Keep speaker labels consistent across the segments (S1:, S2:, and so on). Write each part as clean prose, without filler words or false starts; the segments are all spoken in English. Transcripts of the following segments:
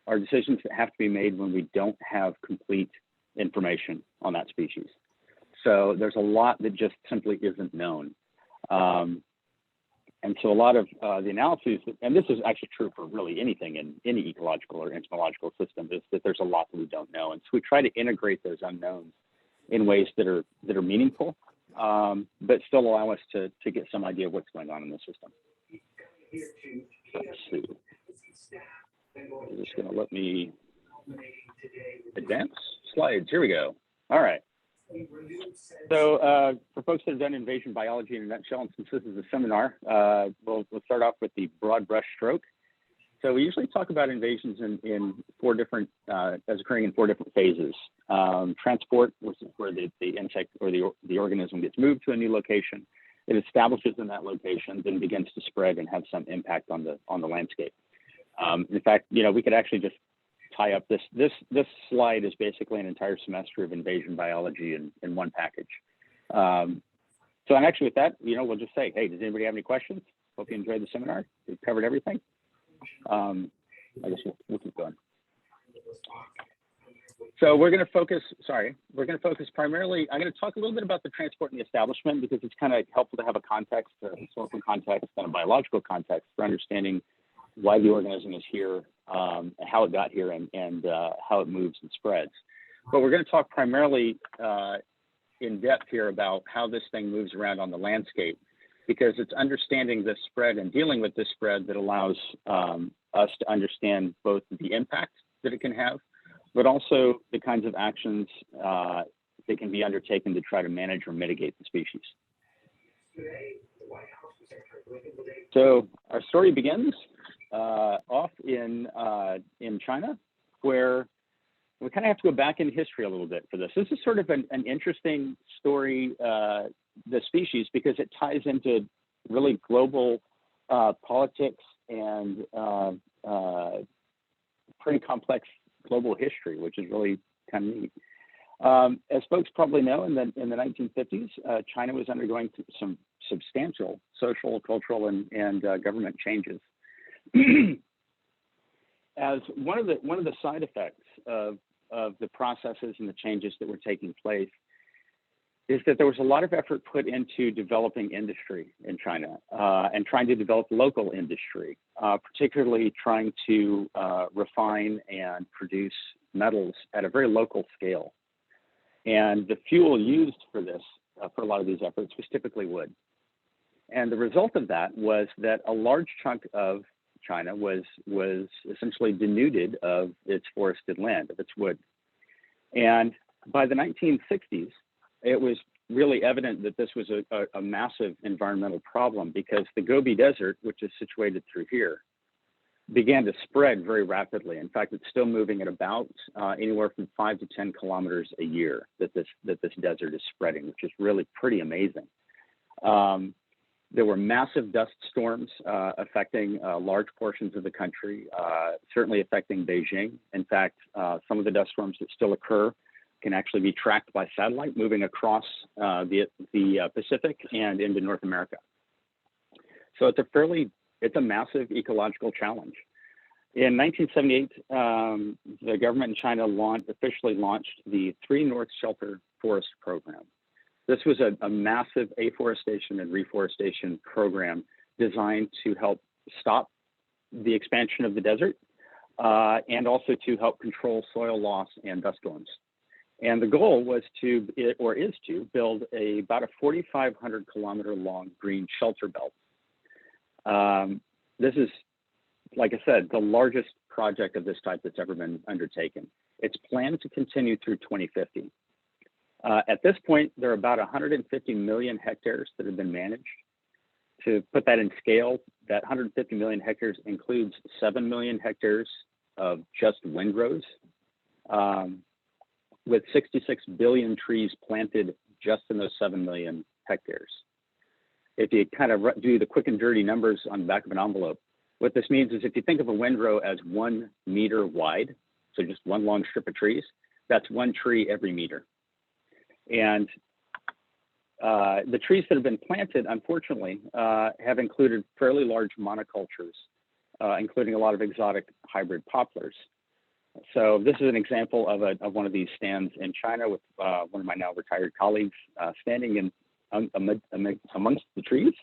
S1: are decisions that have to be made when we don't have complete information on that species. So there's a lot that just simply isn't known. And so a lot of the analyses, and this is actually true for really anything in any ecological or entomological system, is that there's a lot that we don't know. And so we try to integrate those unknowns in ways that are meaningful, but still allow us to get some idea of what's going on in the system. Let's see. You're just going to let me advance slides. Here we go. All right. So for folks that have done invasion biology in a nutshell, and since this is a seminar, we'll start off with the broad brush stroke. So we usually talk about invasions in four different, as occurring in four different phases. Transport, which is where the insect or the organism gets moved to a new location. It establishes in that location, then begins to spread and have some impact on the landscape. In fact, we could actually just tie up this slide is basically an entire semester of invasion biology in one package. So and actually with that, we'll just say, hey, does anybody have any questions? Hope you enjoyed the seminar. We've covered everything. I guess we'll keep going. So we're going to focus primarily, I'm going to talk a little bit about the transport and the establishment because it's kind of helpful to have a context, a historical context, and a biological context for understanding why the organism is here, how it got here, and how it moves and spreads. But we're going to talk primarily in depth here about how this thing moves around on the landscape, because it's understanding the spread and dealing with this spread that allows us to understand both the impact that it can have, but also the kinds of actions that can be undertaken to try to manage or mitigate the species. So our story begins off in China, where we kind of have to go back in history a little bit for this. This is sort of an interesting story, the species, because it ties into really global politics and pretty complex global history, which is really kind of neat. As folks probably know, in the 1950s, China was undergoing some substantial social, cultural, and government changes. As one of the side effects of the processes and the changes that were taking place is that there was a lot of effort put into developing industry in China and trying to develop local industry, particularly trying to refine and produce metals at a very local scale. And the fuel used for this, for a lot of these efforts, was typically wood. And the result of that was that a large chunk of China was essentially denuded of its forested land, of its wood. And by the 1960s, it was really evident that this was a massive environmental problem, because the Gobi Desert, which is situated through here, began to spread very rapidly. In fact, it's still moving at about anywhere from 5 to 10 kilometers a year that this desert is spreading, which is really pretty amazing. There were massive dust storms affecting large portions of the country, certainly affecting Beijing. In fact, some of the dust storms that still occur can actually be tracked by satellite moving across the Pacific and into North America. So it's a massive ecological challenge. In 1978, the government in China officially launched the 3 North Shelter Forest Program. This was a massive afforestation and reforestation program designed to help stop the expansion of the desert and also to help control soil loss and dust storms. And the goal was to build about a 4,500 kilometer long green shelter belt. This is, like I said, the largest project of this type that's ever been undertaken. It's planned to continue through 2050. At this point, there are about 150 million hectares that have been managed. To put that in scale, that 150 million hectares includes 7 million hectares of just windrows, with 66 billion trees planted just in those 7 million hectares. If you kind of do the quick and dirty numbers on the back of an envelope, what this means is if you think of a windrow as 1 meter wide, so just one long strip of trees, that's 1 tree every meter. And the trees that have been planted, unfortunately, have included fairly large monocultures including a lot of exotic hybrid poplars. So this is an example of one of these stands in China with one of my now retired colleagues standing amongst the trees.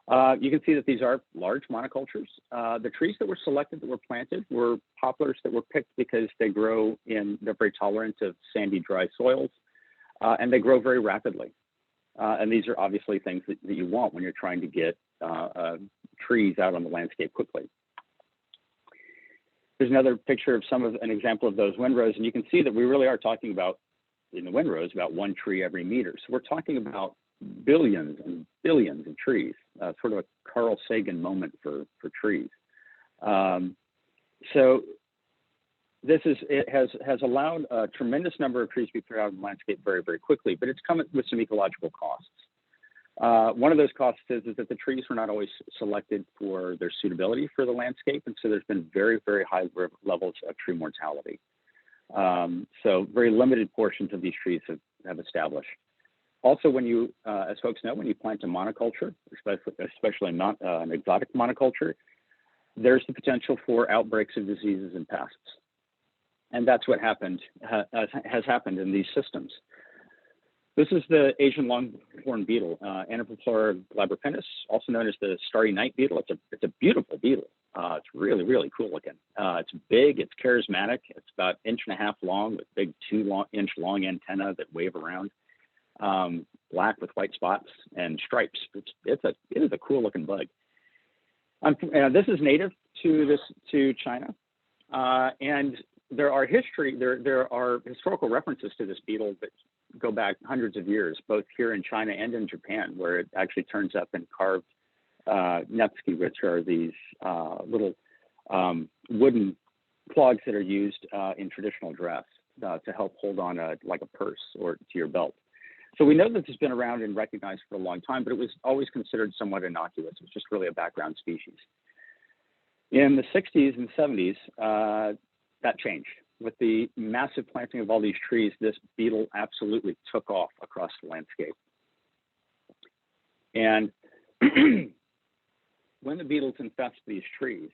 S1: You can see that these are large monocultures. The trees that were selected that were planted were poplars that were picked because they're very tolerant of sandy, dry soils, and they grow very rapidly. And these are obviously things that you want when you're trying to get trees out on the landscape quickly. There's another picture of an example of those windrows, and you can see that we really are talking about, in the windrows, about one tree every meter. So we're talking about billions and billions of trees, sort of a Carl Sagan moment for trees. So it has allowed a tremendous number of trees to be put out on the landscape very, very quickly, but it's come with some ecological costs. One of those costs is that the trees were not always selected for their suitability for the landscape, and so there's been very, very high levels of tree mortality. So very limited portions of these trees have established. Also, when you, as folks know, when you plant a monoculture, especially not an exotic monoculture, there's the potential for outbreaks of diseases and pests. And that's what has happened in these systems. This is the Asian longhorned beetle, Anapoplura glabropinus, also known as the Starry night beetle. It's a beautiful beetle. It's really, really cool looking. It's big, it's charismatic. It's about 1.5 inches long with big 2-inch long antennae that wave around. Black with white spots and stripes. It is a cool looking bug. This is native to China, and there are historical references to this beetle that go back hundreds of years, both here in China and in Japan, where it actually turns up in carved netsuki, which are these little wooden clogs that are used in traditional dress to help hold on like a purse or to your belt. So we know that this has been around and recognized for a long time, but it was always considered somewhat innocuous. It was just really a background species. In the 60s and 70s, that changed. With the massive planting of all these trees, this beetle absolutely took off across the landscape. And when the beetles infest these trees,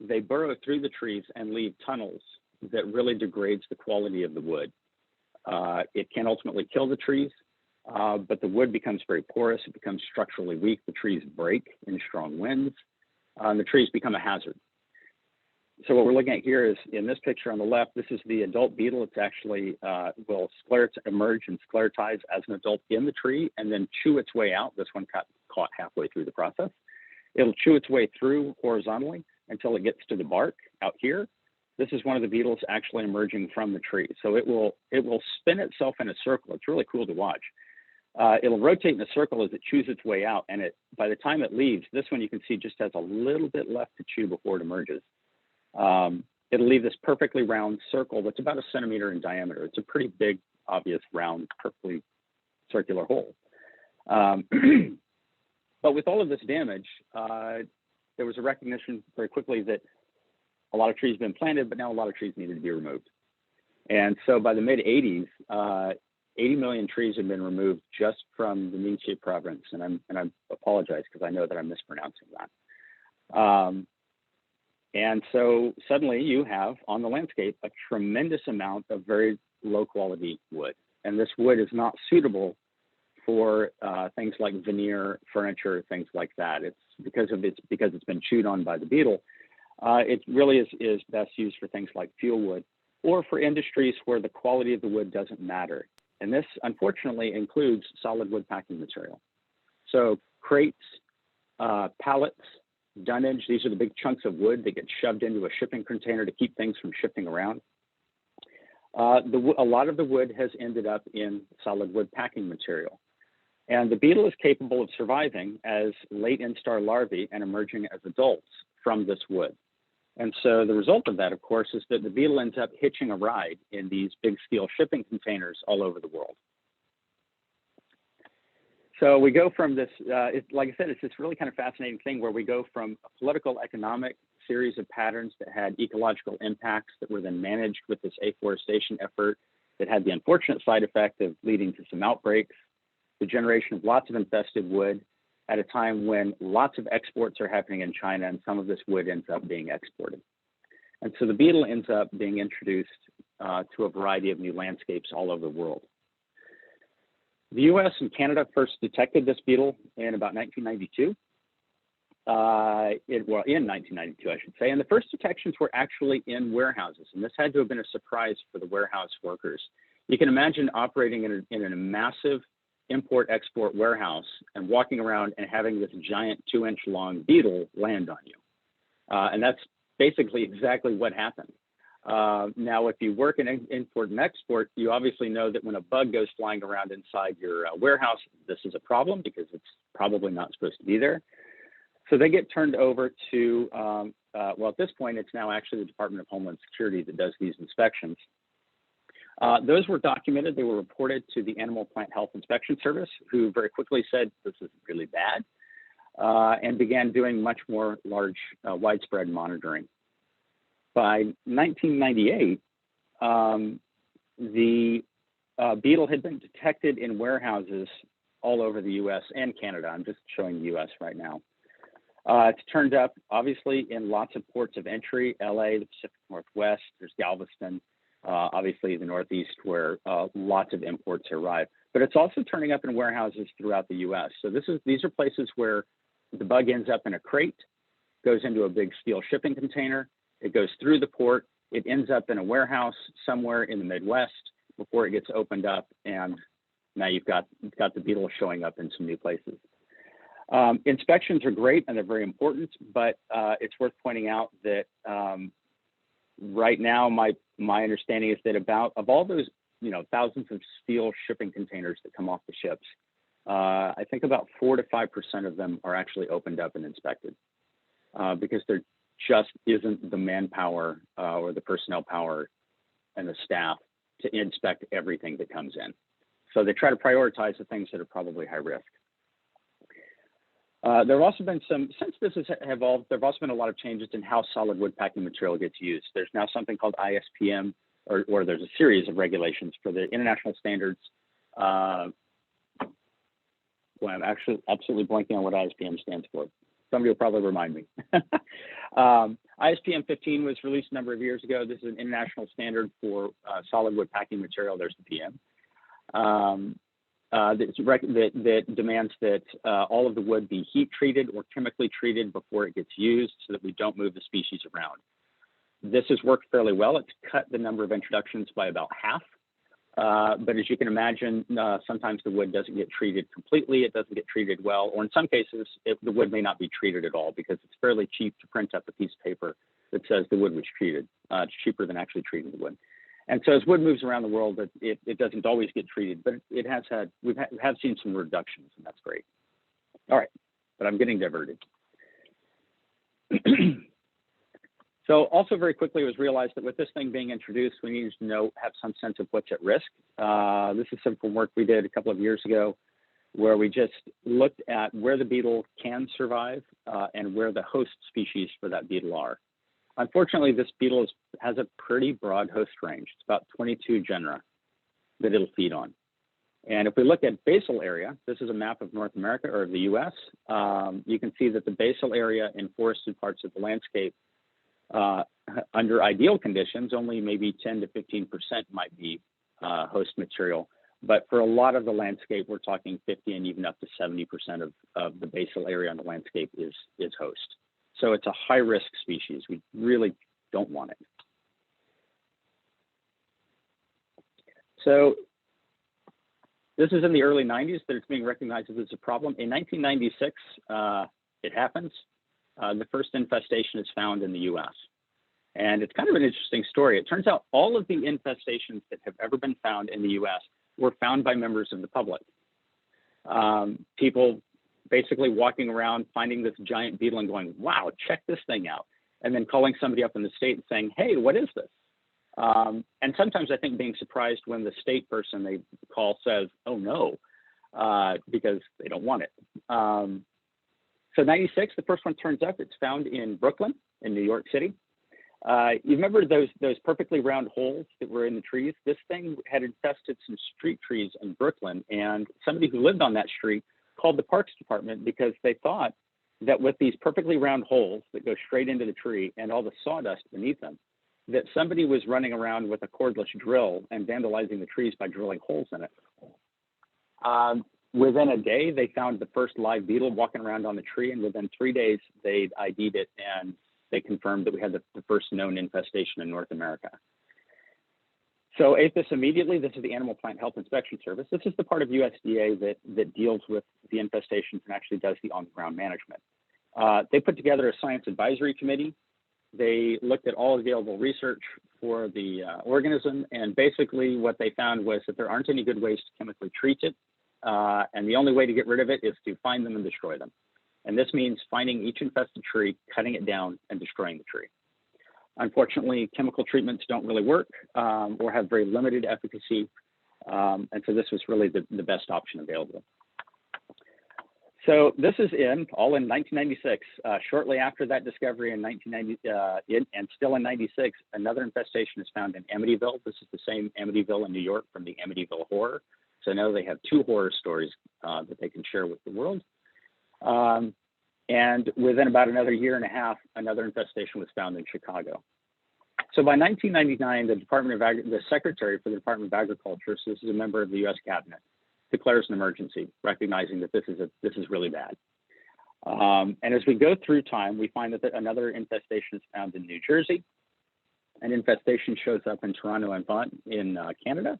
S1: they burrow through the trees and leave tunnels that really degrades the quality of the wood. It can ultimately kill the trees, but the wood becomes very porous. It becomes structurally weak. The trees break in strong winds, and the trees become a hazard. So what we're looking at here is, in this picture on the left, this is the adult beetle. It's actually will emerge and sclerotize as an adult in the tree and then chew its way out. This one got caught halfway through the process. It'll chew its way through horizontally until it gets to the bark out here. This is one of the beetles actually emerging from the tree. So it will spin itself in a circle. It's really cool to watch. It'll rotate in a circle as it chews its way out, and by the time it leaves, this one you can see just has a little bit left to chew before it emerges. It'll leave this perfectly round circle that's about 1 centimeter in diameter. It's a pretty big, obvious, round, perfectly circular hole. But with all of this damage, there was a recognition very quickly that a lot of trees have been planted, but now a lot of trees needed to be removed. And so by the mid-'80s, 80 million trees have been removed just from the Ningxi province. And I apologize because I know that I'm mispronouncing that. And so suddenly you have on the landscape a tremendous amount of very low quality wood. And this wood is not suitable for things like veneer, furniture, things like that. It's because it's been chewed on by the beetle. It really is best used for things like fuel wood or for industries where the quality of the wood doesn't matter. And this unfortunately includes solid wood packing material. So crates, pallets, dunnage, these are the big chunks of wood that get shoved into a shipping container to keep things from shifting around. A lot of the wood has ended up in solid wood packing material. And the beetle is capable of surviving as late instar larvae and emerging as adults from this wood. And so the result of that, of course, is that the beetle ends up hitching a ride in these big steel shipping containers all over the world. So we go from this, like I said, it's this really kind of fascinating thing where we go from a political, economic series of patterns that had ecological impacts that were then managed with this afforestation effort that had the unfortunate side effect of leading to some outbreaks, the generation of lots of infested wood, at a time when lots of exports are happening in China, and some of this wood ends up being exported. And so the beetle ends up being introduced to a variety of new landscapes all over the world. The US and Canada first detected this beetle in about 1992. In 1992, I should say. And the first detections were actually in warehouses. And this had to have been a surprise for the warehouse workers. You can imagine operating in a massive import-export warehouse and walking around and having this giant 2-inch long beetle land on you. And that's basically exactly what happened. Now, if you work in import and export, you obviously know that when a bug goes flying around inside your warehouse, this is a problem because it's probably not supposed to be there. So they get turned over to, well, at this point, it's now actually the Department of Homeland Security that does these inspections. Those were documented. They were reported to the Animal Plant Health Inspection Service, who very quickly said, this is really bad, and began doing much more widespread monitoring. By 1998, the beetle had been detected in warehouses all over the US and Canada. I'm just showing the US right now. It's turned up, obviously, in lots of ports of entry, LA, the Pacific Northwest, there's Galveston, obviously the Northeast, where lots of imports arrive. But it's also turning up in warehouses throughout the US. So these are places where the bug ends up in a crate, goes into a big steel shipping container, it goes through the port, it ends up in a warehouse somewhere in the Midwest before it gets opened up, and now you've got the beetle showing up in some new places. Inspections are great and they're very important, but it's worth pointing out that right now my understanding is that of all those thousands of steel shipping containers that come off the ships, I think about 4 to 5% of them are actually opened up and inspected because there just isn't the manpower or the personnel power and the staff to inspect everything that comes in. So they try to prioritize the things that are probably high risk. There have also been since this has evolved, there have also been a lot of changes in how solid wood packing material gets used. There's now something called ISPM, or there's a series of regulations for the international standards. Well, I'm actually absolutely blanking on what ISPM stands for. Somebody will probably remind me. ISPM 15 was released a number of years ago. This is an international standard for solid wood packing material. There's the PM. That demands that all of the wood be heat treated or chemically treated before it gets used so that we don't move the species around. This has worked fairly well. It's cut the number of introductions by about half. But as you can imagine, sometimes the wood doesn't get treated completely. It doesn't get treated well, or in some cases, the wood may not be treated at all because it's fairly cheap to print up a piece of paper that says the wood was treated. It's cheaper than actually treating the wood. And so as wood moves around the world, it doesn't always get treated, but we have seen some reductions, and that's great. All right, but I'm getting diverted. So also very quickly it was realized that with this thing being introduced, we needed to have some sense of what's at risk. This is some work we did a couple of years ago where we just looked at where the beetle can survive and where the host species for that beetle are. Unfortunately, this beetle has a pretty broad host range. It's about 22 genera that it'll feed on. And if we look at basal area, this is a map of North America or the US, you can see that the basal area in forested parts of the landscape under ideal conditions, only maybe 10 to 15% might be host material. But for a lot of the landscape, we're talking 50 and even up to 70% of the basal area on the landscape is host. So it's a high risk species. We really don't want it. So this is in the early 90s that it's being recognized as a problem. In 1996, it happens. The first infestation is found in the US. And it's kind of an interesting story. It turns out all of the infestations that have ever been found in the US were found by members of the public. People basically walking around, finding this giant beetle and going, wow, check this thing out. And then calling somebody up in the state and saying, hey, what is this? And sometimes I think being surprised when the state person they call says, oh no, because they don't want it. So 96, the first one turns up. It's found in Brooklyn, in New York City. You remember those perfectly round holes that were in the trees? This thing had infested some street trees in Brooklyn, and somebody who lived on that street called the Parks Department because they thought that with these perfectly round holes that go straight into the tree and all the sawdust beneath them, that somebody was running around with a cordless drill and vandalizing the trees by drilling holes in it. Within a day, they found the first live beetle walking around on the tree, and within 3 days, they'd ID'd it, and they confirmed that we had the first known infestation in North America. So APHIS immediately, this is the Animal Plant Health Inspection Service. This is the part of USDA that deals with the infestations and actually does the on-the-ground management. They put together a science advisory committee. They looked at all available research for the organism, and basically what they found was that there aren't any good ways to chemically treat it, and the only way to get rid of it is to find them and destroy them. And this means finding each infested tree, cutting it down, and destroying the tree. Unfortunately, chemical treatments don't really work or have very limited efficacy, and so this was really the best option available. So this is all in 1996. Shortly after that discovery in 1990, and still in 96, another infestation is found in Amityville. This is the same Amityville in New York from the Amityville Horror. So now they have 2 horror stories that they can share with the world. And within about another year and a half, another infestation was found in Chicago. So by 1999, the Secretary for the Department of Agriculture, so this is a member of the U.S. Cabinet, declares an emergency, recognizing that this is really bad. And as we go through time, we find that another infestation is found in New Jersey. An infestation shows up in Toronto and Vaughan in Canada.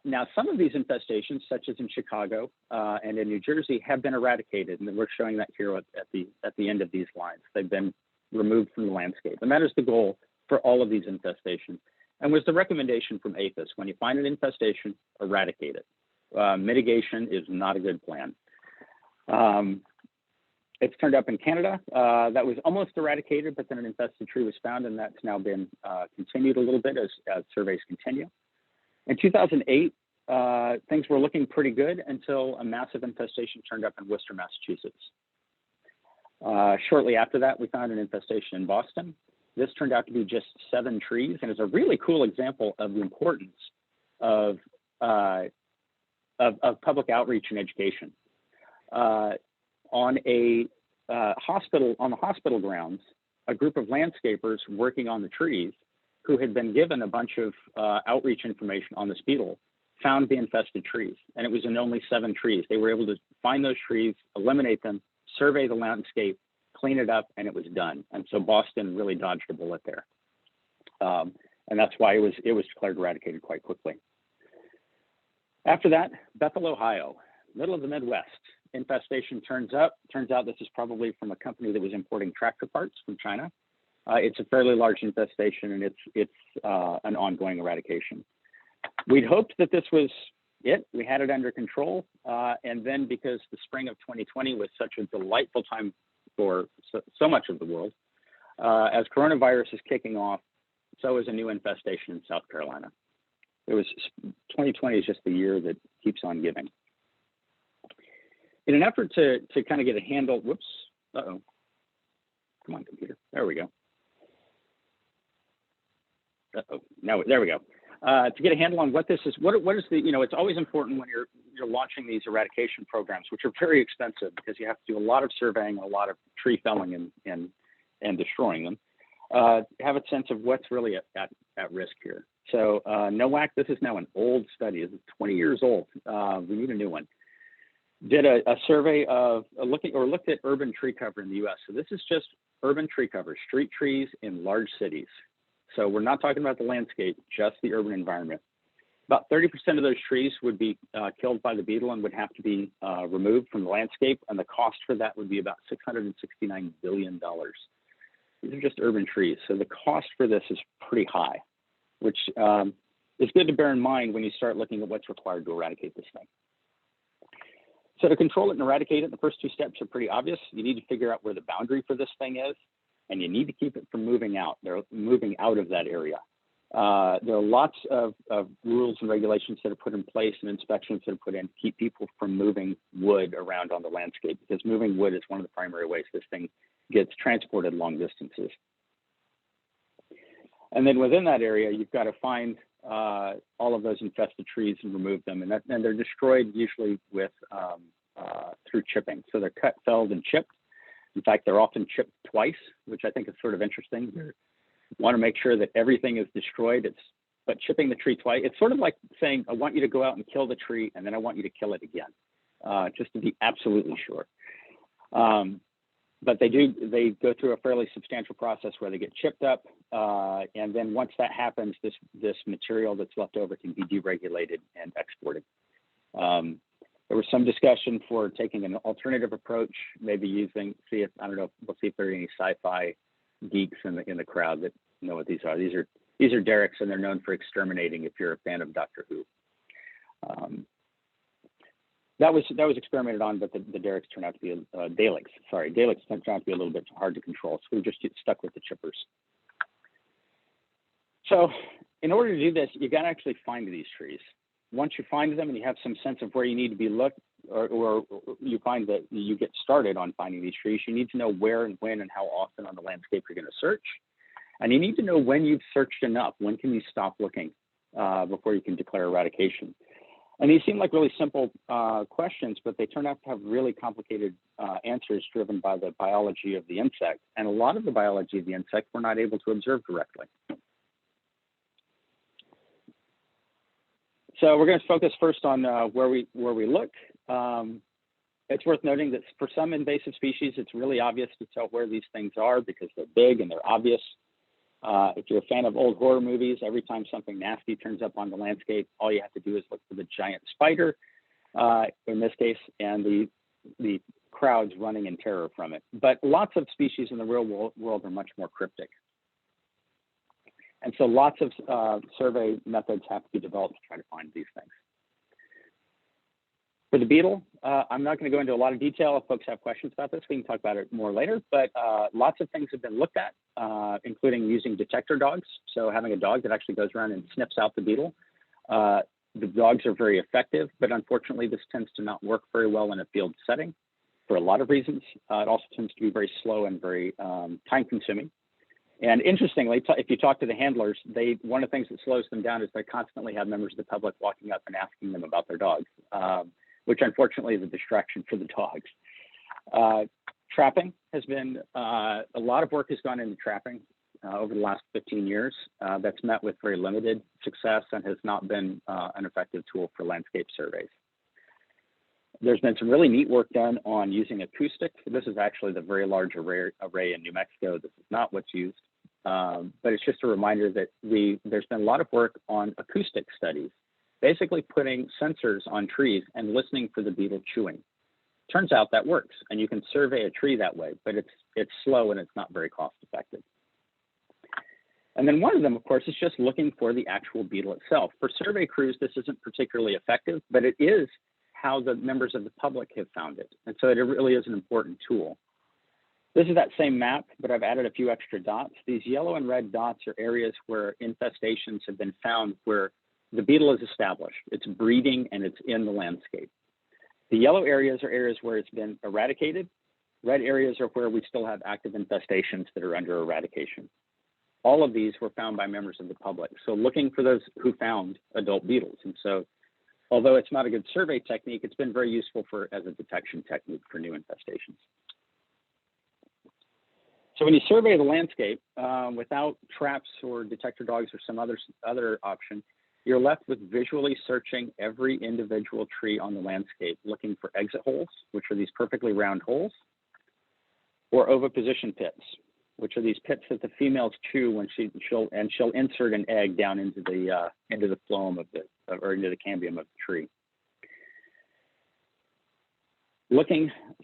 S1: Now, some of these infestations, such as in Chicago and in New Jersey, have been eradicated, and we're showing that here at the end of these lines. They've been removed from the landscape, and that is the goal for all of these infestations, and was the recommendation from APHIS. When you find an infestation, eradicate it. Mitigation is not a good plan. It's turned up in Canada. That was almost eradicated, but then an infested tree was found, and that's now been continued a little bit as surveys continue. In 2008, things were looking pretty good until a massive infestation turned up in Worcester, Massachusetts. Shortly after that, we found an infestation in Boston. This turned out to be just 7 trees, and it's a really cool example of the importance of public outreach and education. On the hospital grounds, a group of landscapers working on the trees who had been given a bunch of outreach information on this beetle found the infested trees, and it was in only 7 trees. They were able to find those trees, eliminate them, survey the landscape, clean it up, and it was done. And so Boston really dodged a bullet there. And that's why it was declared eradicated quite quickly. After that, Bethel, Ohio, middle of the Midwest. Infestation turns out this is probably from a company that was importing tractor parts from China. It's a fairly large infestation, and it's an ongoing eradication. We'd hoped that this was it. We had it under control. And then because the spring of 2020 was such a delightful time for so much of the world, as coronavirus is kicking off, so is a new infestation in South Carolina. 2020 is just the year that keeps on giving. In an effort to kind of get a handle, whoops, uh-oh. Come on, computer. There we go. Uh-oh. Now, there we go. To get a handle on what this is, what is the, it's always important when you're launching these eradication programs, which are very expensive because you have to do a lot of surveying, a lot of tree felling and destroying them, have a sense of what's really at risk here. So NOAC, this is now an old study. This is 20 years old. We need a new one. Did a survey of looked at urban tree cover in the U.S. So this is just urban tree cover, street trees in large cities. So we're not talking about the landscape, just the urban environment. About 30% of those trees would be killed by the beetle and would have to be removed from the landscape, and the cost for that would be about $669 billion. These are just urban trees, so the cost for this is pretty high, which is good to bear in mind when you start looking at what's required to eradicate this thing. So to control it and eradicate it, the first 2 steps are pretty obvious. You need to figure out where the boundary for this thing is, and you need to keep it from moving out. They're moving out of that area. There are lots of rules and regulations that are put in place and inspections that are put in to keep people from moving wood around on the landscape, because moving wood is one of the primary ways this thing gets transported long distances. And then within that area, you've got to find all of those infested trees and remove them. And they're destroyed usually with through chipping. So they're cut, felled, and chipped. In fact, they're often chipped twice, which I think is sort of interesting. You want to make sure that everything is destroyed. But chipping the tree twice, it's sort of like saying, I want you to go out and kill the tree, and then I want you to kill it again, just to be absolutely sure. But they go through a fairly substantial process where they get chipped up, and then once that happens, this material that's left over can be deregulated and exported. There was some discussion for taking an alternative approach, maybe using, we'll see if there are any sci-fi geeks in the crowd that know what these are. These are derricks, and they're known for exterminating if you're a fan of Doctor Who. That was experimented on, but the derricks turned out to be Daleks turned out to be a little bit hard to control, so we just get stuck with the chippers. So in order to do this, you got to actually find these trees. Once you find them and you have some sense of where you need to be looked, or you find that you get started on finding these trees, you need to know where and when and how often on the landscape you're going to search. And you need to know when you've searched enough. When can you stop looking before you can declare eradication? And these seem like really simple questions, but they turn out to have really complicated answers driven by the biology of the insect. And a lot of the biology of the insect we're not able to observe directly. So we're going to focus first on where we look. It's worth noting that for some invasive species, it's really obvious to tell where these things are because they're big and they're obvious. If you're a fan of old horror movies, every time something nasty turns up on the landscape, all you have to do is look for the giant spider, in this case, and the crowds running in terror from it. But lots of species in the real world are much more cryptic. And so lots of survey methods have to be developed to try to find these things. For the beetle, I'm not going to go into a lot of detail. If folks have questions about this, we can talk about it more later. But lots of things have been looked at, including using detector dogs. So having a dog that actually goes around and sniffs out the beetle. The dogs are very effective, but unfortunately, this tends to not work very well in a field setting for a lot of reasons. It also tends to be very slow and very time-consuming. And interestingly, if you talk to the handlers, one of the things that slows them down is they constantly have members of the public walking up and asking them about their dogs, which unfortunately is a distraction for the dogs. Trapping has been, a lot of work has gone into trapping over the last 15 years. That's met with very limited success and has not been an effective tool for landscape surveys. There's been some really neat work done on using acoustics. This is actually the very large array in New Mexico. This is not what's used. But it's just a reminder that there's been a lot of work on acoustic studies, basically putting sensors on trees and listening for the beetle chewing. Turns out that works, and you can survey a tree that way, but it's slow and it's not very cost effective. And then one of them, of course, is just looking for the actual beetle itself. For survey crews, this isn't particularly effective, but it is how the members of the public have found it. And so it really is an important tool. This is that same map, but I've added a few extra dots. These yellow and red dots are areas where infestations have been found where the beetle is established. It's breeding and it's in the landscape. The yellow areas are areas where it's been eradicated. Red areas are where we still have active infestations that are under eradication. All of these were found by members of the public. So looking for those who found adult beetles. And so although it's not a good survey technique, it's been very useful as a detection technique for new infestations. So when you survey the landscape without traps or detector dogs or some other option, you're left with visually searching every individual tree on the landscape, looking for exit holes, which are these perfectly round holes, or oviposition pits, which are these pits that the females chew when she'll insert an egg down into the phloem or into the cambium of the tree.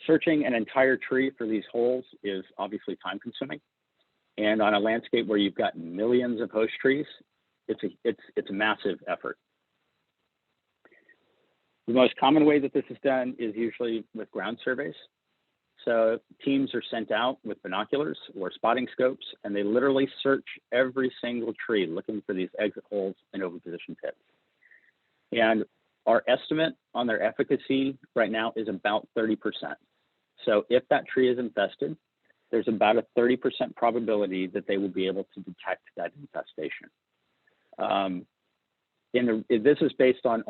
S1: Searching an entire tree for these holes is obviously time consuming. And on a landscape where you've got millions of host trees, it's a massive effort. The most common way that this is done is usually with ground surveys. So teams are sent out with binoculars or spotting scopes, and they literally search every single tree looking for these exit holes and oviposition pits. And our estimate on their efficacy right now is about 30%. So if that tree is infested, there's about a 30% probability that they will be able to detect that infestation. this is based on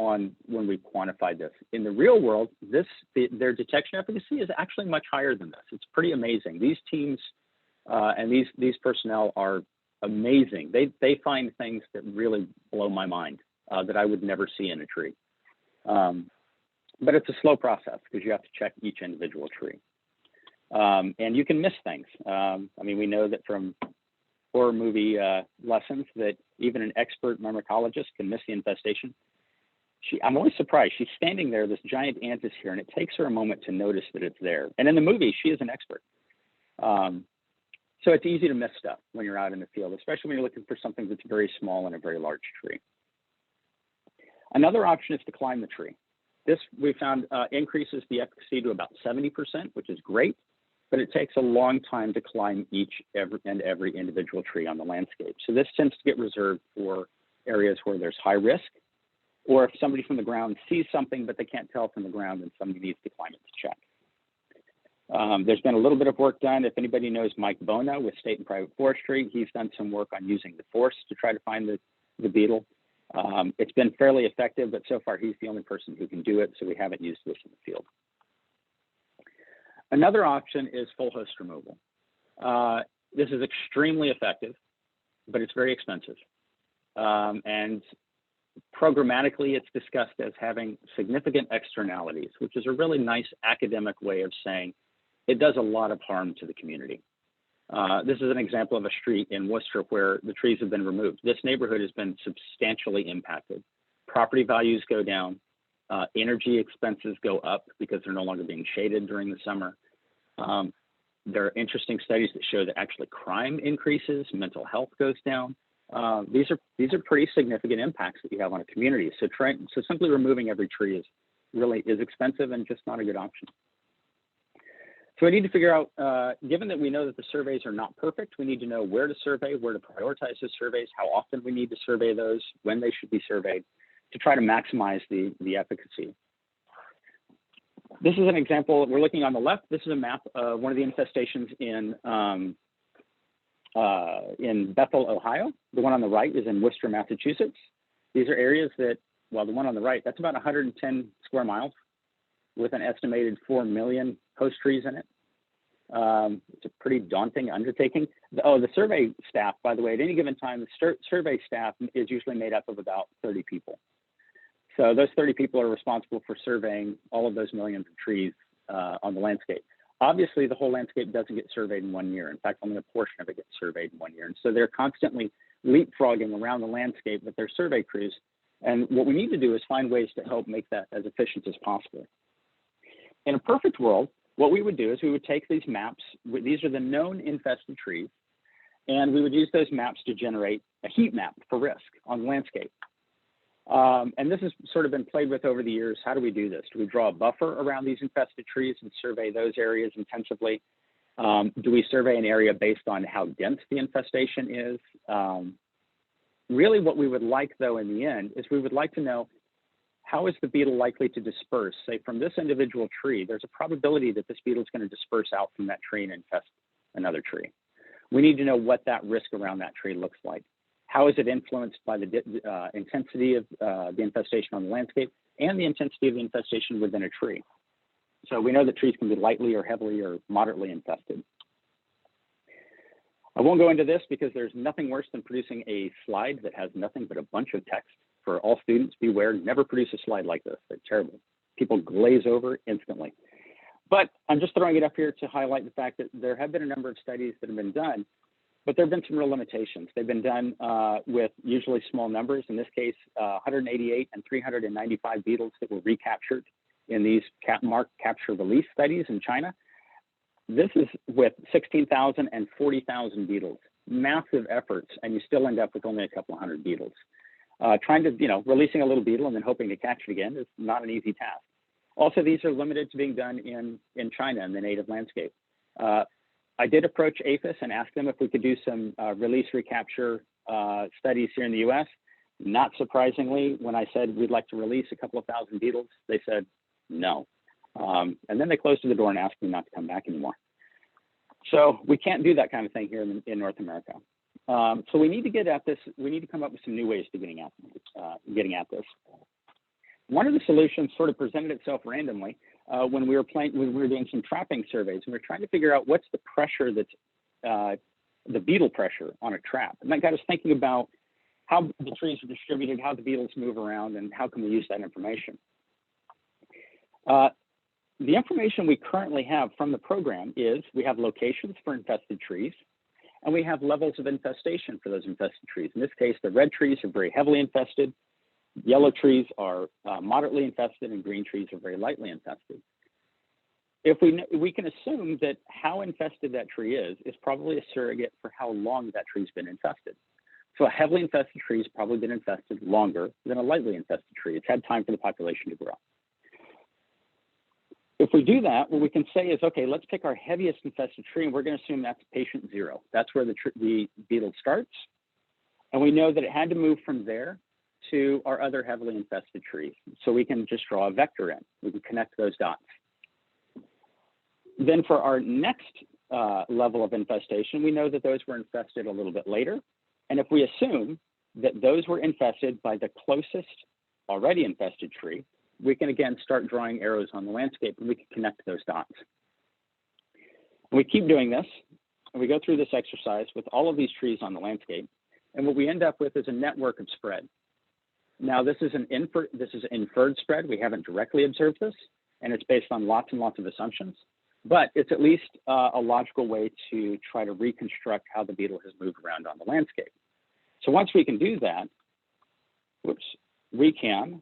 S1: when we quantified this. In the real world, their detection efficacy is actually much higher than this. It's pretty amazing. These teams and these personnel are amazing. They find things that really blow my mind that I would never see in a tree. But it's a slow process because you have to check each individual tree. And you can miss things. I mean, we know that from horror movie lessons that even an expert myrmecologist can miss the infestation. I'm always surprised. She's standing there, this giant ant is here, and it takes her a moment to notice that it's there. And in the movie, she is an expert. So it's easy to miss stuff when you're out in the field, especially when you're looking for something that's very small in a very large tree. Another option is to climb the tree. This, we found, increases the efficacy to about 70%, which is great, but it takes a long time to climb every individual tree on the landscape. So this tends to get reserved for areas where there's high risk, or if somebody from the ground sees something, but they can't tell from the ground, and somebody needs to climb it to check. There's been a little bit of work done. If anybody knows Mike Bona with State and Private Forestry, he's done some work on using the force to try to find the beetle. It's been fairly effective, but so far he's the only person who can do it, so we haven't used this in the field. Another option is full host removal. This is extremely effective, but it's very expensive. And programmatically, it's discussed as having significant externalities, which is a really nice academic way of saying it does a lot of harm to the community. This is an example of a street in Worcester where the trees have been removed. This neighborhood has been substantially impacted. Property values go down, energy expenses go up because they're no longer being shaded during the summer. There are interesting studies that show that actually crime increases, mental health goes down. These are pretty significant impacts that you have on a community. So simply removing every tree is expensive and just not a good option. So we need to figure out, given that we know that the surveys are not perfect, we need to know where to survey, where to prioritize those surveys, how often we need to survey those, when they should be surveyed, to try to maximize the efficacy. This is an example. We're looking on the left. This is a map of one of the infestations in Bethel, Ohio. The one on the right is in Worcester, Massachusetts. These are areas that, well, the one on the right, that's about 110 square miles with an estimated 4 million host trees in it. It's a pretty daunting undertaking. The survey staff, by the way, at any given time, the survey staff is usually made up of about 30 people. So those 30 people are responsible for surveying all of those millions of trees on the landscape. Obviously, the whole landscape doesn't get surveyed in 1 year. In fact, only a portion of it gets surveyed in 1 year. And so they're constantly leapfrogging around the landscape with their survey crews. And what we need to do is find ways to help make that as efficient as possible. In a perfect world, what we would do is we would take these maps, these are the known infested trees, and we would use those maps to generate a heat map for risk on the landscape. And this has sort of been played with over the years. How do we do this? Do we draw a buffer around these infested trees and survey those areas intensively? Do we survey an area based on how dense the infestation is? Really what we would like, though, in the end, is we would like to know, how is the beetle likely to disperse? Say from this individual tree, there's a probability that this beetle is going to disperse out from that tree and infest another tree. We need to know what that risk around that tree looks like. How is it influenced by the intensity of the infestation on the landscape and the intensity of the infestation within a tree? So we know that trees can be lightly or heavily or moderately infested. I won't go into this because there's nothing worse than producing a slide that has nothing but a bunch of text. For all students, beware, never produce a slide like this. They're terrible. People glaze over instantly. But I'm just throwing it up here to highlight the fact that there have been a number of studies that have been done, but there have been some real limitations. They've been done with usually small numbers. In this case, 188 and 395 beetles that were recaptured in these mark capture release studies in China. This is with 16,000 and 40,000 beetles. Massive efforts, and you still end up with only a couple of hundred beetles. Trying to, releasing a little beetle and then hoping to catch it again is not an easy task. Also, these are limited to being done in China, in the native landscape. I did approach APHIS and ask them if we could do some release recapture studies here in the US. Not surprisingly, when I said we'd like to release a couple of thousand beetles, they said no. And then they closed the door and asked me not to come back anymore. So we can't do that kind of thing here in North America. So we need to get at this. We need to come up with some new ways to getting at this. One of the solutions sort of presented itself randomly when we were doing some trapping surveys, and we were trying to figure out what's the pressure that's the beetle pressure on a trap. And that got us thinking about how the trees are distributed, how the beetles move around, and how can we use that information. The information we currently have from the program is we have locations for infested trees, and we have levels of infestation for those infested trees. In this case, the red trees are very heavily infested, yellow trees are moderately infested, and green trees are very lightly infested. If we can assume that how infested that tree is probably a surrogate for how long that tree's been infested. So a heavily infested tree has probably been infested longer than a lightly infested tree. It's had time for the population to grow. If we do that, what we can say is, okay, let's pick our heaviest infested tree, and we're going to assume that's patient 0. That's where the beetle starts. And we know that it had to move from there to our other heavily infested trees. So we can just draw a vector in. We can connect those dots. Then for our next level of infestation, we know that those were infested a little bit later. And if we assume that those were infested by the closest already infested tree, we can again start drawing arrows on the landscape, and we can connect those dots. And we keep doing this, and we go through this exercise with all of these trees on the landscape. And what we end up with is a network of spread. Now, this is an inferred spread. We haven't directly observed this, and it's based on lots and lots of assumptions. But it's at least a logical way to try to reconstruct how the beetle has moved around on the landscape. So once we can do that, we can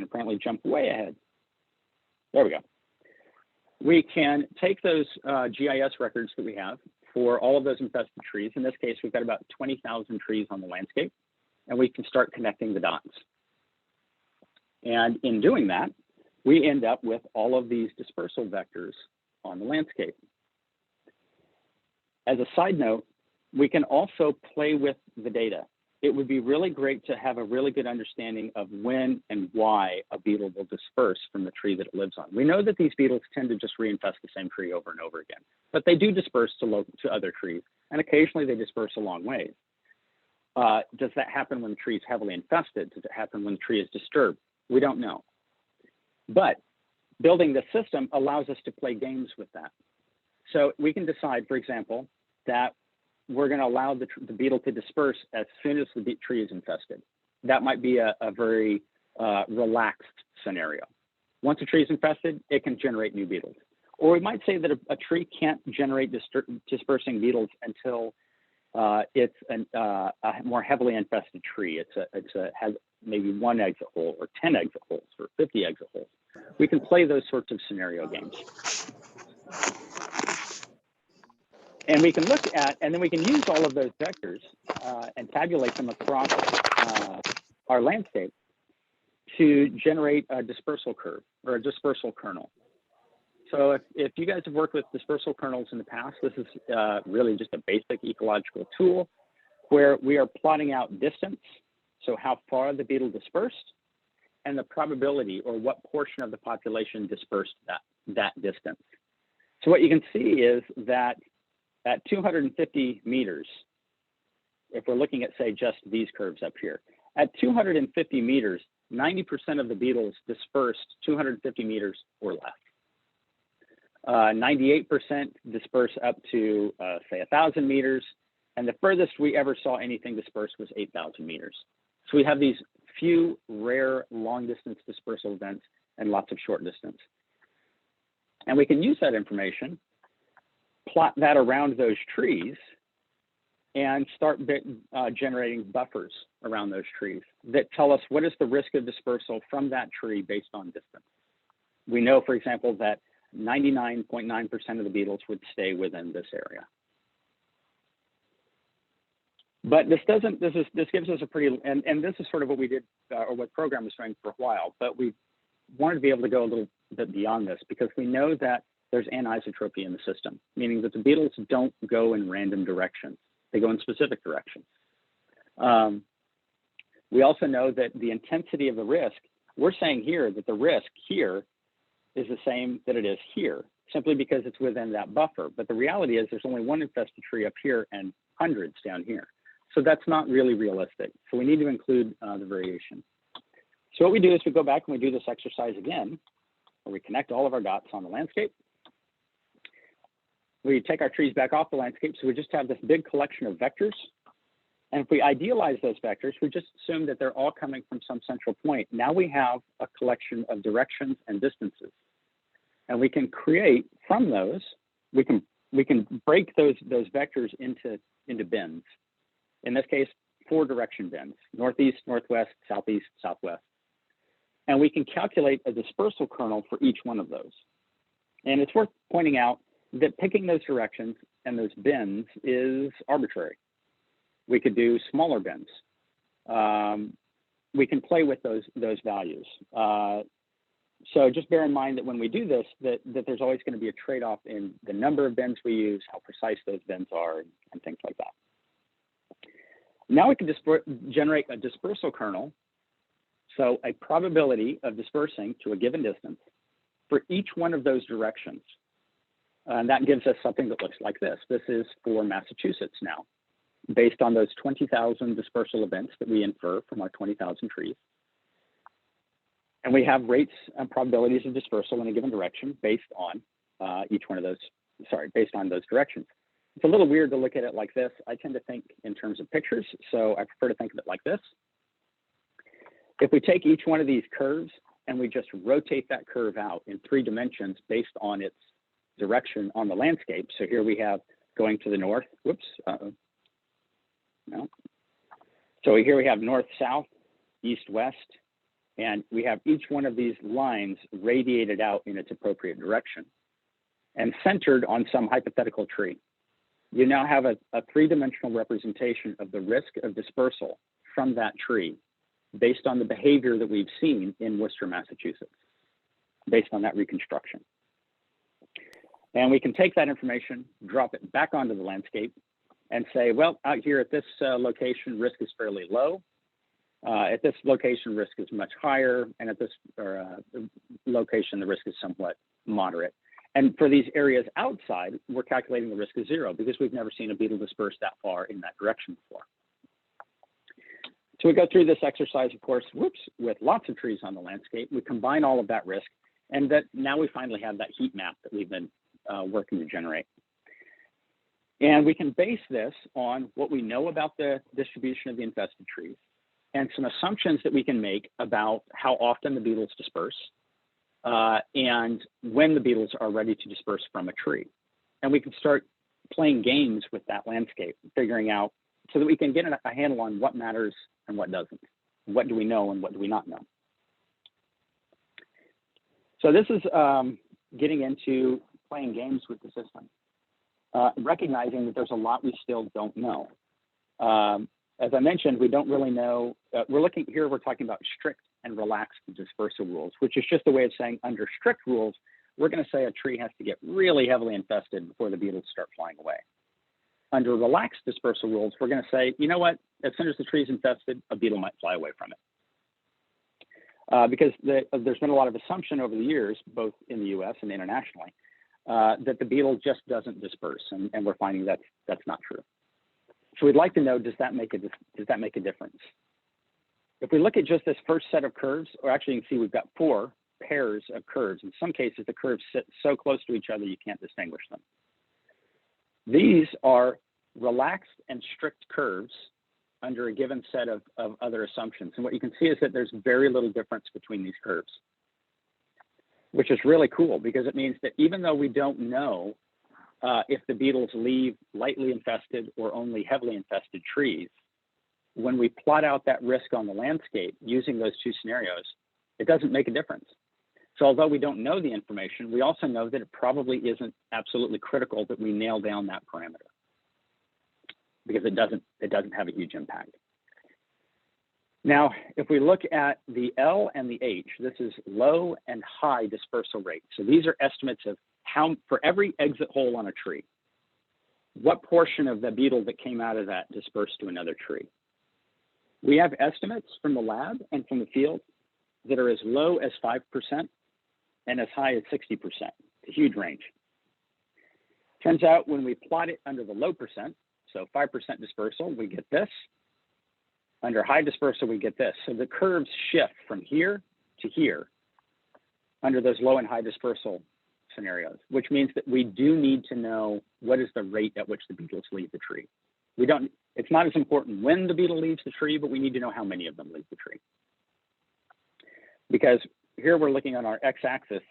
S1: apparently jump way ahead. There we go. We can take those GIS records that we have for all of those infested trees. In this case, we've got about 20,000 trees on the landscape, and we can start connecting the dots. And in doing that, we end up with all of these dispersal vectors on the landscape. As a side note, we can also play with the data. It would be really great to have a really good understanding of when and why a beetle will disperse from the tree that it lives on. We know that these beetles tend to just reinfest the same tree over and over again, but they do disperse to other trees, and occasionally they disperse a long ways. Does that happen when the tree is heavily infested? Does it happen when the tree is disturbed? We don't know. But building the system allows us to play games with that. So we can decide, for example, that we're going to allow the beetle to disperse as soon as the tree is infested. That might be a very relaxed scenario. Once a tree is infested, it can generate new beetles. Or we might say that a tree can't generate dispersing beetles until it's a more heavily infested tree. It has maybe 1 exit hole or 10 exit holes or 50 exit holes. We can play those sorts of scenario games. And we can look at, and then we can use all of those vectors and tabulate them across our landscape to generate a dispersal curve or a dispersal kernel. So if you guys have worked with dispersal kernels in the past, this is really just a basic ecological tool where we are plotting out distance, so how far the beetle dispersed, and the probability or what portion of the population dispersed that distance. So what you can see is that at 250 meters, if we're looking at, say, just these curves up here, at 250 meters, 90% of the beetles dispersed 250 meters or less. 98% disperse up to, say, 1,000 meters, and the furthest we ever saw anything disperse was 8,000 meters. So we have these few rare long-distance dispersal events and lots of short distance. And we can use that information, plot that around those trees, and start generating buffers around those trees that tell us what is the risk of dispersal from that tree based on distance. We know, for example, that 99.9% of the beetles would stay within this area. But this gives us a pretty, and this is sort of what we did, or what program was doing for a while, but we wanted to be able to go a little bit beyond this because we know that there's anisotropy in the system, meaning that the beetles don't go in random directions. They go in specific directions. We also know that the intensity of the risk, we're saying here that the risk here is the same that it is here, simply because it's within that buffer. But the reality is there's only one infested tree up here and hundreds down here. So that's not really realistic. So we need to include the variation. So what we do is we go back and we do this exercise again, where we connect all of our dots on the landscape. We take our trees back off the landscape, so we just have this big collection of vectors. And if we idealize those vectors, we just assume that they're all coming from some central point. Now we have a collection of directions and distances. And we can create from those, we can break those vectors into bins. In this case, 4 direction bins: northeast, northwest, southeast, southwest. And we can calculate a dispersal kernel for each one of those. And it's worth pointing out that picking those directions and those bins is arbitrary. We could do smaller bins. We can play with those values. So just bear in mind that when we do this, that there's always going to be a trade-off in the number of bins we use, how precise those bins are, and things like that. Now we can generate a dispersal kernel, so a probability of dispersing to a given distance for each one of those directions. And that gives us something that looks like this. This is for Massachusetts now, based on those 20,000 dispersal events that we infer from our 20,000 trees. And we have rates and probabilities of dispersal in a given direction based on based on those directions. It's a little weird to look at it like this. I tend to think in terms of pictures, so I prefer to think of it like this. If we take each one of these curves and we just rotate that curve out in 3 dimensions based on its direction on the landscape. So here we have going to the north, whoops, no. So here we have north, south, east, west, and we have each one of these lines radiated out in its appropriate direction and centered on some hypothetical tree. You now have a 3-dimensional representation of the risk of dispersal from that tree based on the behavior that we've seen in Worcester, Massachusetts, based on that reconstruction. And we can take that information, drop it back onto the landscape, and say, well, out here at this location, risk is fairly low. At this location, risk is much higher. And at this location, the risk is somewhat moderate. And for these areas outside, we're calculating the risk is 0 because we've never seen a beetle disperse that far in that direction before. So we go through this exercise, of course, with lots of trees on the landscape. We combine all of that risk, and that now we finally have that heat map that we've been working to generate. And we can base this on what we know about the distribution of the infested trees and some assumptions that we can make about how often the beetles disperse and when the beetles are ready to disperse from a tree. And we can start playing games with that landscape, figuring out so that we can get a handle on what matters and what doesn't. What do we know and what do we not know? So this is getting into playing games with the system, recognizing that there's a lot we still don't know. As I mentioned, we don't really know. We're talking about strict and relaxed dispersal rules, which is just a way of saying under strict rules, we're going to say a tree has to get really heavily infested before the beetles start flying away. Under relaxed dispersal rules, we're going to say, you know what, as soon as the tree is infested, a beetle might fly away from it. Because there's been a lot of assumption over the years, both in the US and internationally, that the beetle just doesn't disperse, and we're finding that's not true. So we'd like to know, does that make a difference? If we look at just this first set of curves, or actually you can see we've got 4 pairs of curves. In some cases, the curves sit so close to each other you can't distinguish them. These are relaxed and strict curves under a given set of other assumptions. And what you can see is that there's very little difference between these curves, which is really cool because it means that even though we don't know if the beetles leave lightly infested or only heavily infested trees, when we plot out that risk on the landscape using those 2 scenarios, it doesn't make a difference. So although we don't know the information, we also know that it probably isn't absolutely critical that we nail down that parameter because it doesn't have a huge impact. Now, if we look at the L and the H, this is low and high dispersal rate. So these are estimates of how, for every exit hole on a tree, what portion of the beetle that came out of that dispersed to another tree. We have estimates from the lab and from the field that are as low as 5% and as high as 60%, a huge range. Turns out when we plot it under the low percent, So 5% dispersal, we get this. Under high dispersal, we get this. So the curves shift from here to here under those low and high dispersal scenarios, which means that we do need to know what is the rate at which the beetles leave the tree. It's not as important when the beetle leaves the tree, but we need to know how many of them leave the tree. Because here we're looking on our x-axis.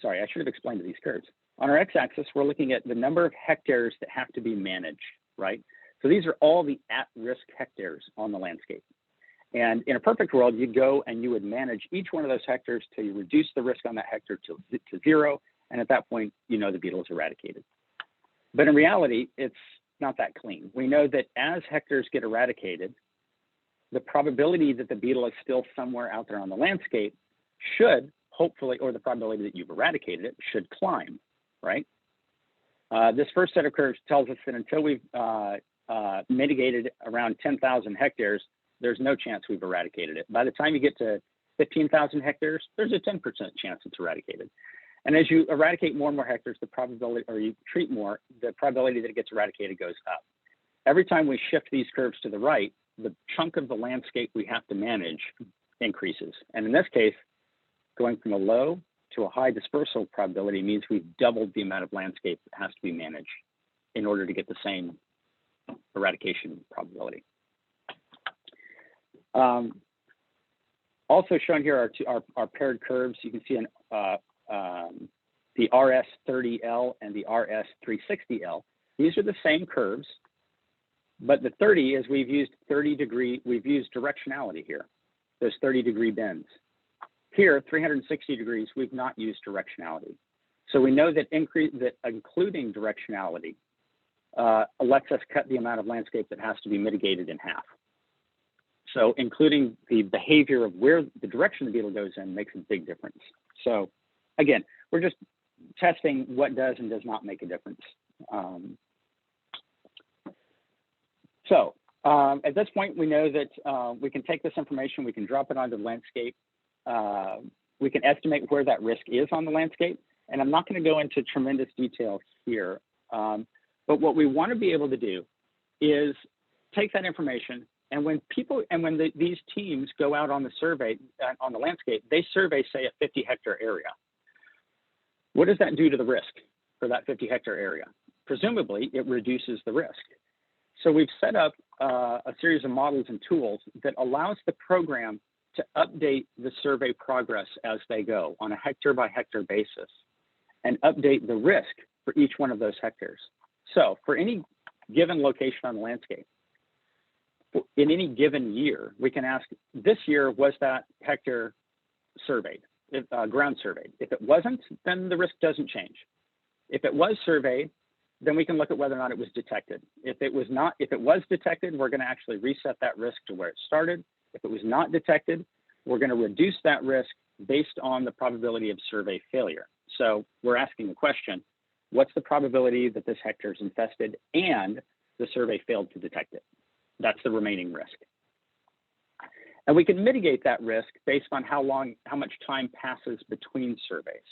S1: Sorry, I should have explained these curves. On our x-axis, we're looking at the number of hectares that have to be managed, right? So these are all the at-risk hectares on the landscape. And in a perfect world, you'd go and you would manage each one of those hectares to reduce the risk on that hectare to zero. And at that point, you know the beetle is eradicated. But in reality, it's not that clean. We know that as hectares get eradicated, the probability that the beetle is still somewhere out there on the landscape should hopefully, or the probability that you've eradicated it should climb, right? This first set of curves tells us that until we've mitigated around 10,000 hectares, there's no chance we've eradicated it. By the time you get to 15,000 hectares, there's a 10% chance it's eradicated. And as you eradicate more and more hectares, the probability, or you treat more, the probability that it gets eradicated goes up. Every time we shift these curves to the right, the chunk of the landscape we have to manage increases. And in this case, going from a low to a high dispersal probability means we've doubled the amount of landscape that has to be managed in order to get the same eradication probability. Also shown here are our paired curves. You can see the RS30L and the RS360L. These are the same curves, but the 30 is we've used directionality here, those 30-degree bends. Here, 360 degrees, we've not used directionality. So we know that including directionality lets us cut the amount of landscape that has to be mitigated in half. So including the behavior of where the direction the beetle goes in makes a big difference. So again, we're just testing what does and does not make a difference. At this point, we know that we can take this information, we can drop it onto the landscape. We can estimate where that risk is on the landscape. And I'm not going to go into tremendous detail here. But what we want to be able to do is take that information, and when these teams go out on the survey, on the landscape, they survey, say, a 50-hectare area. What does that do to the risk for that 50-hectare area? Presumably, it reduces the risk. So we've set up a series of models and tools that allows the program to update the survey progress as they go on a hectare-by-hectare basis and update the risk for each one of those hectares. So for any given location on the landscape, in any given year, we can ask, this year, was that hectare surveyed, ground surveyed? If it wasn't, then the risk doesn't change. If it was surveyed, then we can look at whether or not it was detected. If it was detected, we're going to actually reset that risk to where it started. If it was not detected, we're going to reduce that risk based on the probability of survey failure. So we're asking the question, what's the probability that this hectare is infested and the survey failed to detect it? That's the remaining risk. And we can mitigate that risk based on how much time passes between surveys.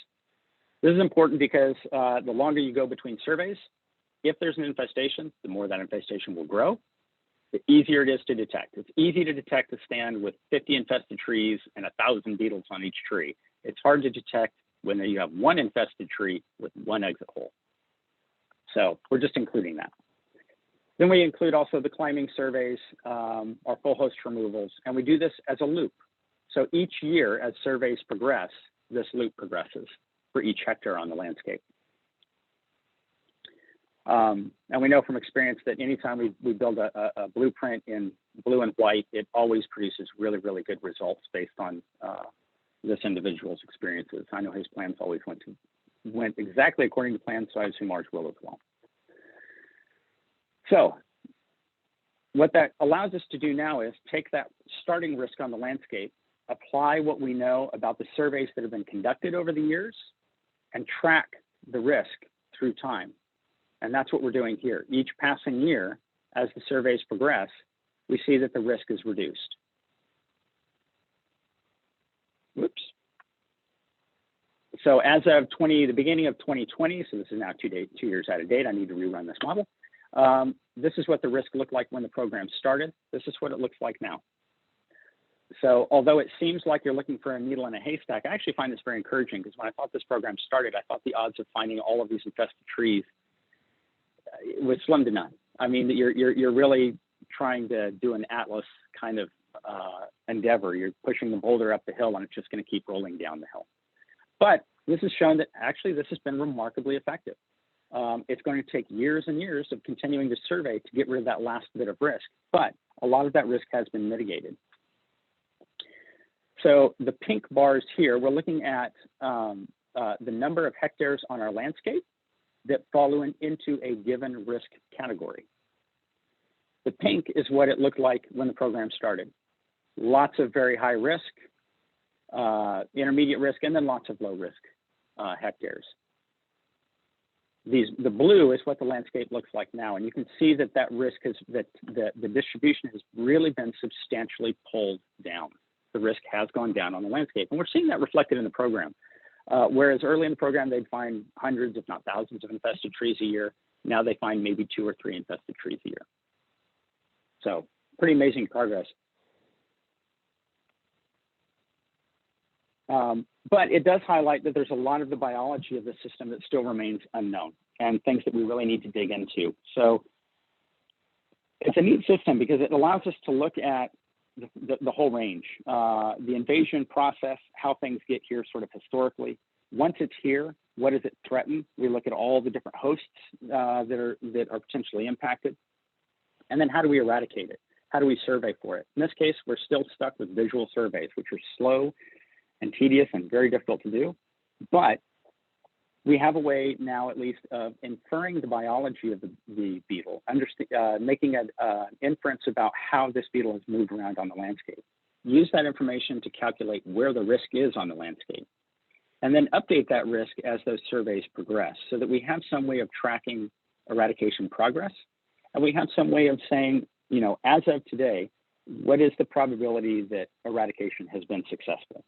S1: This is important because the longer you go between surveys, if there's an infestation, the more that infestation will grow, the easier it is to detect. It's easy to detect a stand with 50 infested trees and 1,000 beetles on each tree. It's hard to detect when you have one infested tree with one exit hole. So we're just including that. Then we include also the climbing surveys, our full host removals, and we do this as a loop. So each year as surveys progress, this loop progresses for each hectare on the landscape. And we know from experience that anytime we build a blueprint in blue and white, it always produces really, really good results based on this individual's experiences. I know his plans always went exactly according to plan, so I assume ours will as well. So what that allows us to do now is take that starting risk on the landscape, apply what we know about the surveys that have been conducted over the years, and track the risk through time. And that's what we're doing here. Each passing year, as the surveys progress, we see that the risk is reduced. Whoops. So as of the beginning of 2020, so this is now 2 years out of date, I need to rerun this model. This is what the risk looked like when the program started. This is what it looks like now. So although it seems like you're looking for a needle in a haystack, I actually find this very encouraging, because when I thought this program started, I thought the odds of finding all of these infested trees was slim to none. I mean, you're really trying to do an atlas kind of endeavor. You're pushing the boulder up the hill, and it's just going to keep rolling down the hill. But this has shown that actually this has been remarkably effective. It's going to take years and years of continuing to survey to get rid of that last bit of risk, but a lot of that risk has been mitigated. So the pink bars here, we're looking at the number of hectares on our landscape that fall into a given risk category. The pink is what it looked like when the program started. Lots of very high risk, intermediate risk, and then lots of low risk hectares. The blue is what the landscape looks like now, and you can see that that risk the distribution has really been substantially pulled down. The risk has gone down on the landscape, and we're seeing that reflected in the program. Whereas early in the program, they'd find hundreds, if not thousands, of infested trees a year. Now they find maybe 2 or 3 infested trees a year. So pretty amazing progress. But it does highlight that there's a lot of the biology of the system that still remains unknown, and things that we really need to dig into. So it's a neat system because it allows us to look at the whole range, the invasion process, how things get here sort of historically. Once it's here, what does it threaten? We look at all the different hosts that are potentially impacted. And then how do we eradicate it? How do we survey for it? In this case, we're still stuck with visual surveys, which are slow and tedious and very difficult to do. But we have a way now, at least, of inferring the biology of the beetle, making an inference about how this beetle has moved around on the landscape. Use that information to calculate where the risk is on the landscape, and then update that risk as those surveys progress, so that we have some way of tracking eradication progress, and we have some way of saying, you know, as of today, what is the probability that eradication has been successful?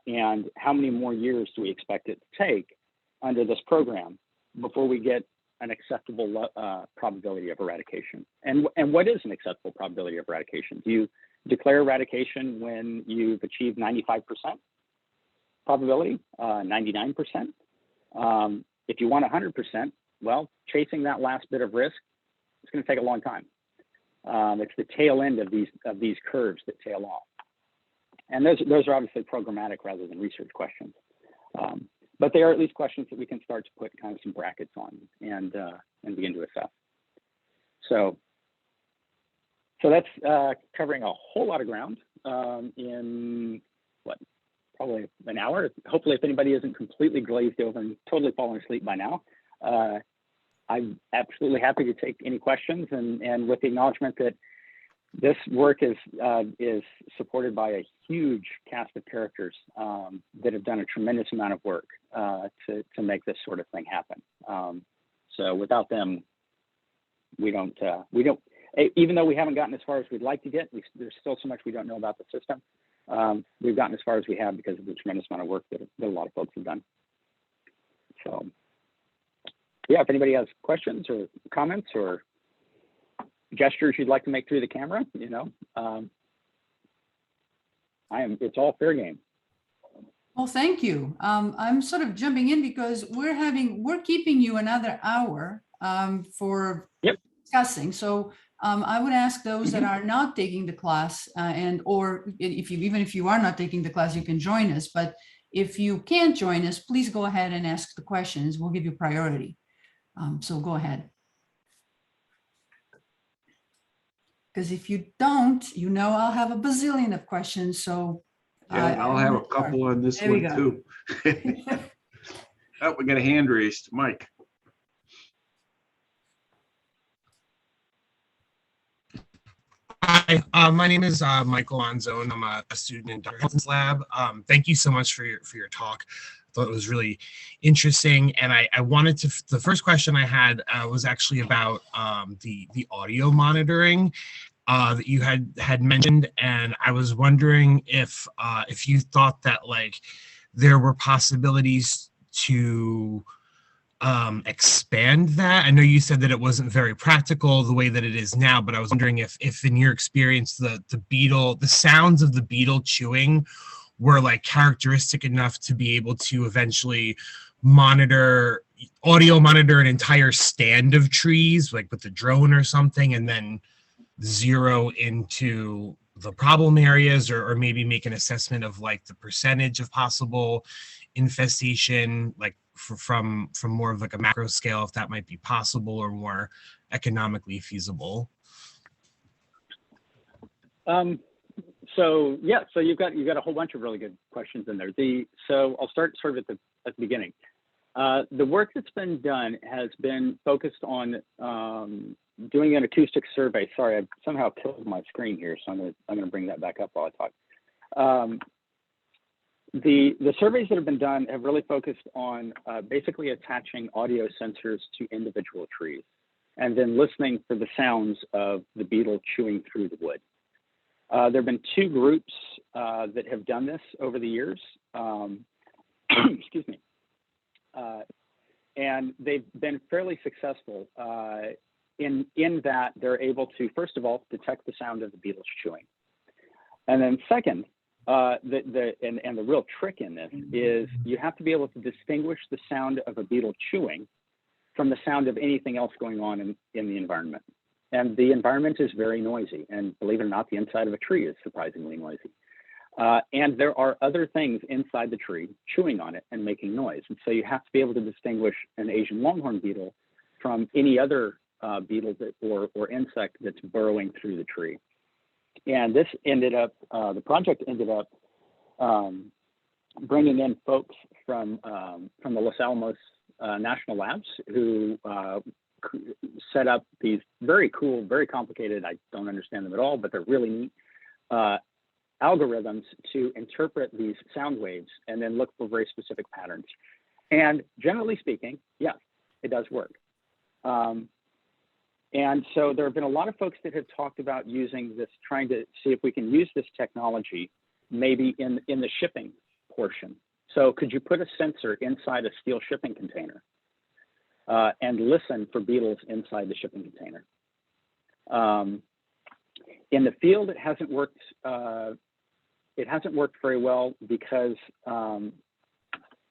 S1: And how many more years do we expect it to take under this program before we get an acceptable probability of eradication? And what is an acceptable probability of eradication? Do you declare eradication when you've achieved 95% probability, 99%? If you want 100%, well, chasing that last bit of risk, it's going to take a long time. It's the tail end of these curves that tail off. And those are obviously programmatic rather than research questions. But they are at least questions that we can start to put kind of some brackets on and begin to assess. So that's covering a whole lot of ground in what, probably an hour. Hopefully, if anybody isn't completely glazed over and totally fallen asleep by now, I'm absolutely happy to take any questions, and with the acknowledgement that this work is supported by a huge cast of characters that have done a tremendous amount of work to make this sort of thing happen. So without them, we don't. Even though we haven't gotten as far as we'd like to get, there's still so much we don't know about the system. We've gotten as far as we have because of the tremendous amount of work that a lot of folks have done. So, yeah, if anybody has questions or comments or gestures you'd like to make through the camera, you know, it's all fair game.
S2: Well, thank you. I'm sort of jumping in because we're keeping you another hour for discussing. So I would ask those that are not taking the class or even if you are not taking the class, you can join us. But if you can't join us, please go ahead and ask the questions. We'll give you priority. So go ahead. Because if you don't, you know, I'll have a bazillion of questions. So
S3: yeah, I'll have a couple on this one too. Oh, we got a hand raised, Mike.
S4: Hi, my name is Michael Anzo, and I'm a student in Dr. Hilton's lab. Thank you so much for your talk. I thought it was really interesting, and I wanted to. The first question I had was actually about the audio monitoring that you had mentioned, and I was wondering if you thought that like there were possibilities to expand that? I know you said that it wasn't very practical the way that it is now, but I was wondering if in your experience the sounds of the beetle chewing were like characteristic enough to be able to eventually audio monitor an entire stand of trees, like with the drone or something, and then zero into the problem areas, or maybe make an assessment of like the percentage of possible infestation, like from more of like a macro scale, if that might be possible or more economically feasible.
S1: So yeah, so you've got a whole bunch of really good questions in there. So I'll start sort of at the beginning. The work that's been done has been focused on doing an acoustic survey. Sorry, I somehow killed my screen here, so I'm gonna bring that back up while I talk. The surveys that have been done have really focused on basically attaching audio sensors to individual trees, and then listening for the sounds of the beetle chewing through the wood. There have been two groups that have done this over the years. Excuse me. And they've been fairly successful in that they're able to, first of all, detect the sound of the beetles chewing. And then second, the real trick in this is you have to be able to distinguish the sound of a beetle chewing from the sound of anything else going on in the environment. And the environment is very noisy. And believe it or not, the inside of a tree is surprisingly noisy. And there are other things inside the tree chewing on it and making noise. And so you have to be able to distinguish an Asian longhorn beetle from any other beetle or insect that's burrowing through the tree. And this ended up, the project ended up bringing in folks from the Los Alamos National Labs who set up these very cool, very complicated, I don't understand them at all, but they're really neat, algorithms to interpret these sound waves and then look for very specific patterns. And generally speaking, yes, it does work. And so there have been a lot of folks that have talked about using this, trying to see if we can use this technology maybe in the shipping portion. So could you put a sensor inside a steel shipping container and listen for beetles inside the shipping container? In the field, it hasn't worked. It hasn't worked very well because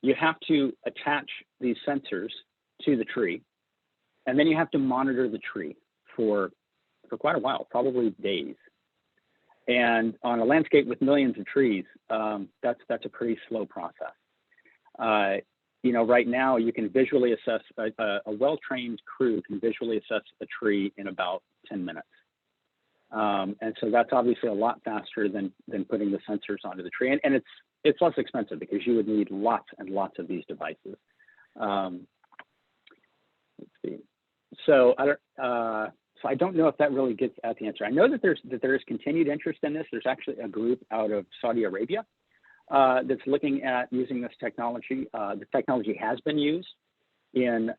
S1: you have to attach these sensors to the tree, and then you have to monitor the tree for quite a while, probably days. And on a landscape with millions of trees, that's a pretty slow process. You know, right now you can visually assess, a well-trained crew can visually assess a tree in about 10 minutes. And so that's obviously a lot faster than putting the sensors onto the tree. And it's less expensive because you would need lots and lots of these devices. Let's see. So I don't know if that really gets at the answer. I know that there is continued interest in this. There's actually a group out of Saudi Arabia that's looking at using this technology. The technology has been used in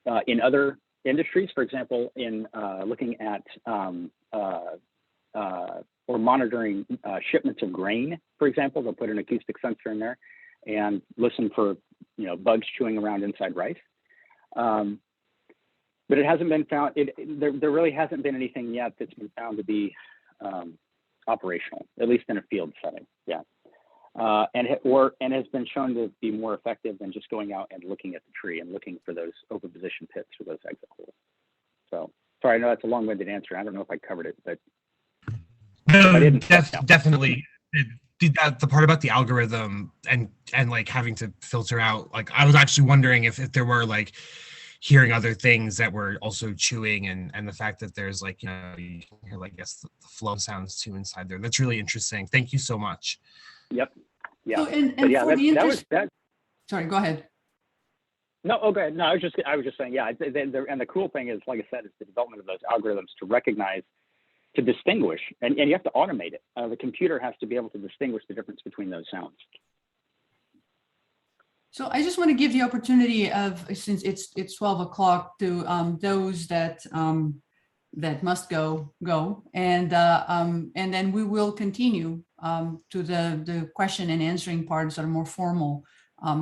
S1: other industries, for example, in looking at or monitoring shipments of grain, for example. They'll put an acoustic sensor in there and listen for bugs chewing around inside rice. But it hasn't been found. There really hasn't been anything yet that's been found to be operational, at least in a field setting. Yeah, and has been shown to be more effective than just going out and looking at the tree and looking for those oviposition pits or those exit holes. So sorry, I know that's a long-winded answer. I don't know if I covered it, but
S4: no, definitely. The part about the algorithm and like having to filter out, like I was actually wondering if there were like hearing other things that were also chewing, and the fact that there's like, you can hear like, yes, the flow sounds too inside there. That's really interesting. Thank you so much.
S1: Yep. Yeah.
S2: So, that sorry, go ahead.
S1: No, oh, go ahead. No, I was just saying, yeah. And the cool thing is, like I said, is the development of those algorithms to recognize, to distinguish, and you have to automate it. The computer has to be able to distinguish the difference between those sounds.
S2: So I just want to give the opportunity of, since it's 12 o'clock, to those that must go, and then we will continue to the question and answering part, sort of more formal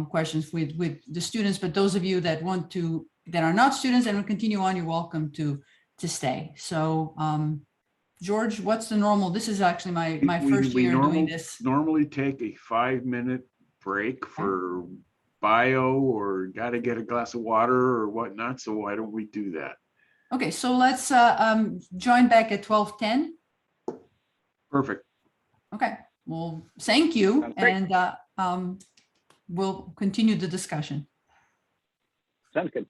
S2: questions with the students, but those of you that want to, that are not students and will continue on, you're welcome to stay. So George, what's the normal? This is actually my first year doing this.
S3: Normally take a 5-minute break for bio or got to get a glass of water or whatnot. So why don't we do that?
S2: Okay, so let's join back at 12:10.
S3: Perfect.
S2: Okay, well, thank you. And we'll continue the discussion.
S1: Sounds good.